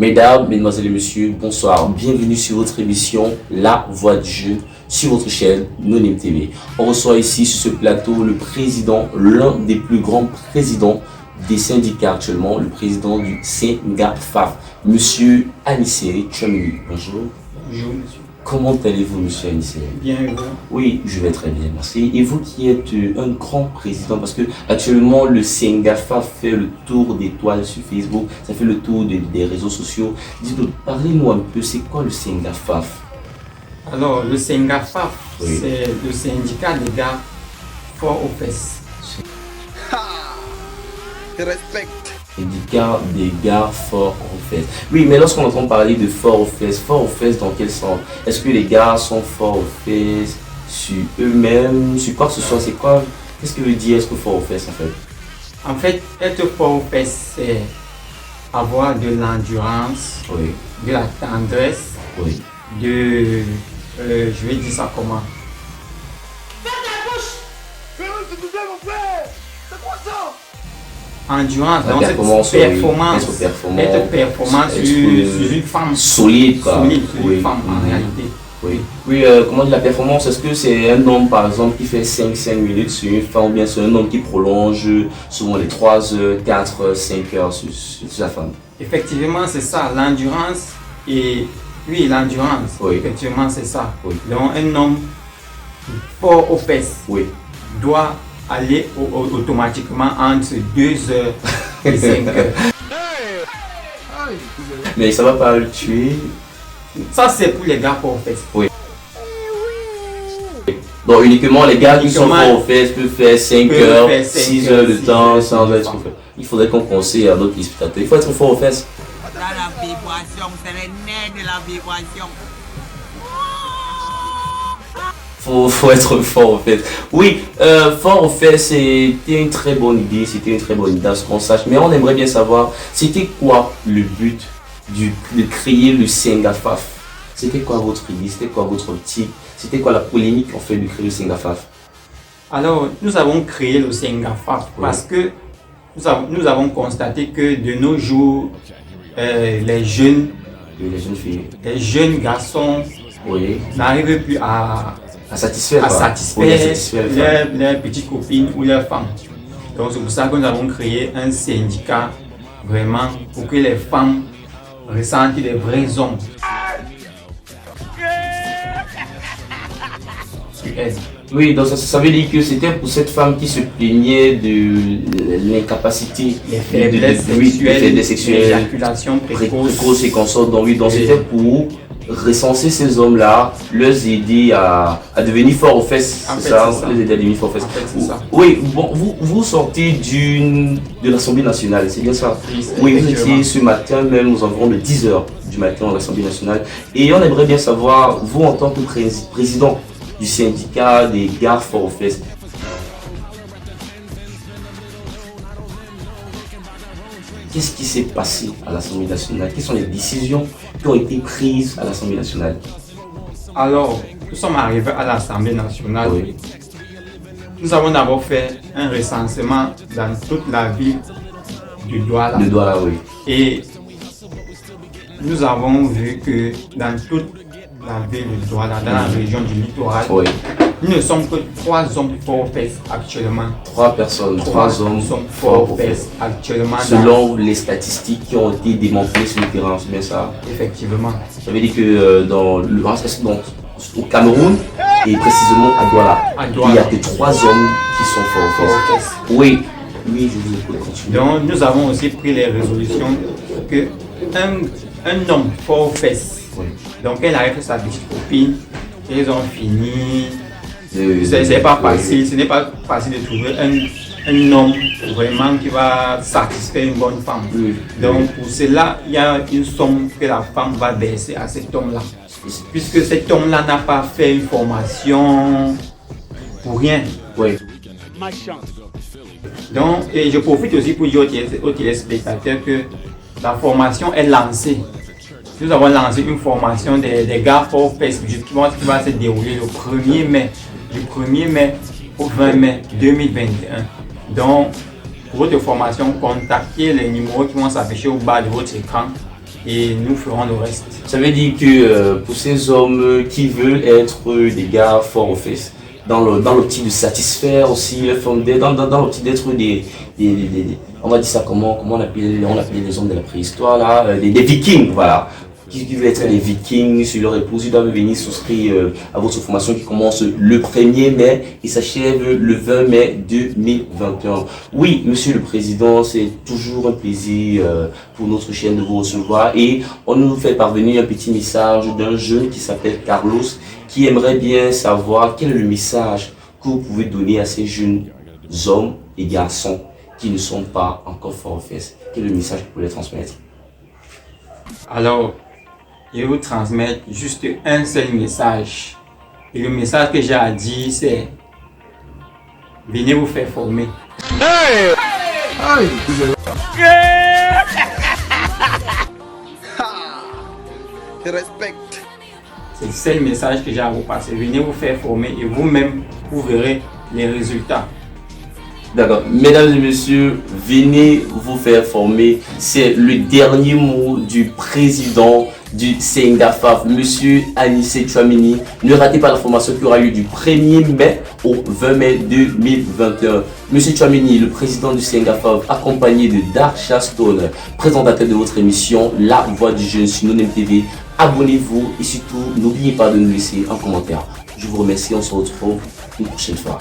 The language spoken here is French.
Mesdames, Mesdemoiselles et Messieurs, bonsoir. Bienvenue sur votre émission La Voix du Jeune sur votre chaîne Nonim TV. On reçoit ici sur ce plateau le président, l'un des plus grands présidents des syndicats actuellement, le président du SENGAFAF, Monsieur Aniseri Tchouameni. Bonjour. Bonjour, monsieur. Comment allez-vous, Monsieur Aniseri? Bien, et vous? Oui, je vais très bien, merci. Et vous qui êtes un grand président, parce que actuellement le SENGAFAF fait le tour des toiles sur Facebook, ça fait le tour des réseaux sociaux. Dites-nous, parlez-nous un peu, c'est quoi le SENGAFAF? Alors, le SENGAFAF, Oui. c'est le syndicat des gars fort aux fesses. Syndicat des gars forts aux fesses. Oui, mais lorsqu'on entend parler de fort aux fesses dans quel sens? Est-ce que les gars sont forts aux fesses sur eux-mêmes, sur quoi que ce soit? C'est quoi? Qu'est-ce que veut dire être fort aux fesses en fait? En fait, être fort aux fesses, c'est avoir de l'endurance, Oui, de la tendresse, oui. je vais dire ça comment? Endurance, La donc performance, cette oui. performance, être performant sur une femme solide, quoi. solide, sur Oui. une femme en Mhm. réalité. Oui, oui, comment dire la performance? Est-ce que c'est un homme par exemple qui fait 5 minutes sur une femme ou bien c'est un homme qui prolonge souvent les 3 heures, 4 heures, 5 heures sur la femme? Effectivement, c'est ça, l'endurance et oui, l'endurance, Oui. effectivement, c'est ça. Oui. Donc, un homme fort aux fesses Oui. doit aller automatiquement entre 2 heures et 5 heures. Mais ça va pas le tuer. Ça, c'est pour les gars forts aux fesses. Donc uniquement les gars qui sont Uniquement, forts aux fesses peuvent faire 5 peuvent heures, faire 5 6 heures, heures de 6 temps heures, sans être. temps. Il faudrait qu'on conseille à d'autres téléspectateurs. Il faut être fort aux fesses. Dans la vibration, c'est le nez de la vibration. Faut être fort aux fesses. Oui, fort aux fesses, c'était une très bonne idée, à ce qu'on sache. Mais on aimerait bien savoir, c'était quoi le but de créer le SENGAFAF? C'était quoi votre idée? C'était quoi votre optique? C'était quoi la polémique en fait de créer le SENGAFAF? Alors, nous avons créé le SENGAFAF parce que nous avons constaté que de nos jours, les jeunes Oui, les jeunes filles. les jeunes garçons Oui. n'arrivent plus à Satisfaire. à quoi. satisfaire Oui, à satisfaire les femmes. leurs petites copines ou leurs femmes. Donc c'est pour ça que nous avons créé un syndicat vraiment pour que les femmes ressentent des vrais hommes sur elles. Oui, donc ça veut dire que c'était pour cette femme qui se plaignait de l'incapacité, Les faiblesses oui, sexuelles, les faiblesses sexuelles, l'éjaculation précoce. précoces et consorts. Donc, oui, donc Oui. c'était pour recenser ces hommes-là, leur aider à devenir forts aux fesses. En C'est fait, ça, c'est ça. les aider à devenir forts aux fesses. En fait, c'est ça. Oui, bon, vous sortez de l'Assemblée nationale, c'est bien ça? Oui, Oui, vous effectivement. étiez ce matin même aux environs de 10 h du matin à l'Assemblée nationale. Et on aimerait bien savoir, vous en tant que président du syndicat des gars forts aux fesses, qu'est-ce qui s'est passé à l'Assemblée nationale? Quelles sont les décisions qui ont été prises à l'Assemblée nationale? Alors, nous sommes arrivés à l'Assemblée nationale. Oui. Nous avons d'abord fait un recensement dans toute la ville du Douala. Le doigt là, oui. Et nous avons vu que dans toute la ville du Douala, dans la région du littoral, Oui. nous ne sommes que 3 hommes forts aux fesses actuellement. 3 personnes, 3 hommes sommes forts aux fesses. actuellement. Selon les statistiques qui ont été démontrées sur le terrain, c'est bien ça? Effectivement. Ça veut dire que dans le donc, au Cameroun et précisément à Douala, À il Douala. n'y a que 3 hommes qui sont forts aux Forts aux fesses. fesses. Oui, oui, je vous écoute, continuez. Donc, nous avons aussi pris les résolutions que un homme fort aux fesses, Oui. donc elle arrive avec sa petite copine, ils ont fini. C'est C'est pas facile, ce n'est pas facile de trouver un homme vraiment qui va satisfaire une bonne femme. Oui. Donc pour cela, il y a une somme que la femme va verser à cet homme-là. Puisque cet homme-là n'a pas fait une formation pour rien. Oui. Donc, et je profite aussi pour dire aux téléspectateurs que la formation est lancée. Nous avons lancé une formation des gars forts fesses qui va se dérouler le 1er mai. Du 1er mai au 20 mai 2021. Donc, pour votre formation, contactez les numéros qui vont s'afficher au bas de votre écran et nous ferons le reste. Ça veut dire que pour ces hommes qui veulent être des gars forts aux fesses, dans l'optique de satisfaire aussi les femmes, dans l'optique d'être on va dire ça comment on appelle les hommes de la préhistoire là, des vikings, voilà. Qui veulent être des vikings sur leur épouse, ils doivent venir souscrire à votre formation qui commence le 1er mai et s'achève le 20 mai 2021. Oui, monsieur le président, c'est toujours un plaisir pour notre chaîne de vous recevoir et on nous fait parvenir un petit message d'un jeune qui s'appelle Carlos qui aimerait bien savoir quel est le message que vous pouvez donner à ces jeunes hommes et garçons qui ne sont pas encore forts aux fesses. Quel est le message que vous pouvez transmettre? Alors, je vais vous transmettre juste un seul message. Et le message que j'ai à dire, c'est venez vous faire former. C'est le seul message que j'ai à vous passer. Venez vous faire former et vous-même, vous verrez les résultats. D'accord. Mesdames et messieurs, venez vous faire former. C'est le dernier mot du président du CNGAFAF, monsieur Anissé Tchouameni. Ne ratez pas la formation qui aura lieu du 1er mai au 20 mai 2021. Monsieur Tchouameni, le président du CNGAFAF, accompagné de Darsha Stone, présentateur de votre émission La Voix du Jeune sur NONEM TV. Abonnez-vous et surtout, n'oubliez pas de nous laisser un commentaire. Je vous remercie, on se retrouve une prochaine fois.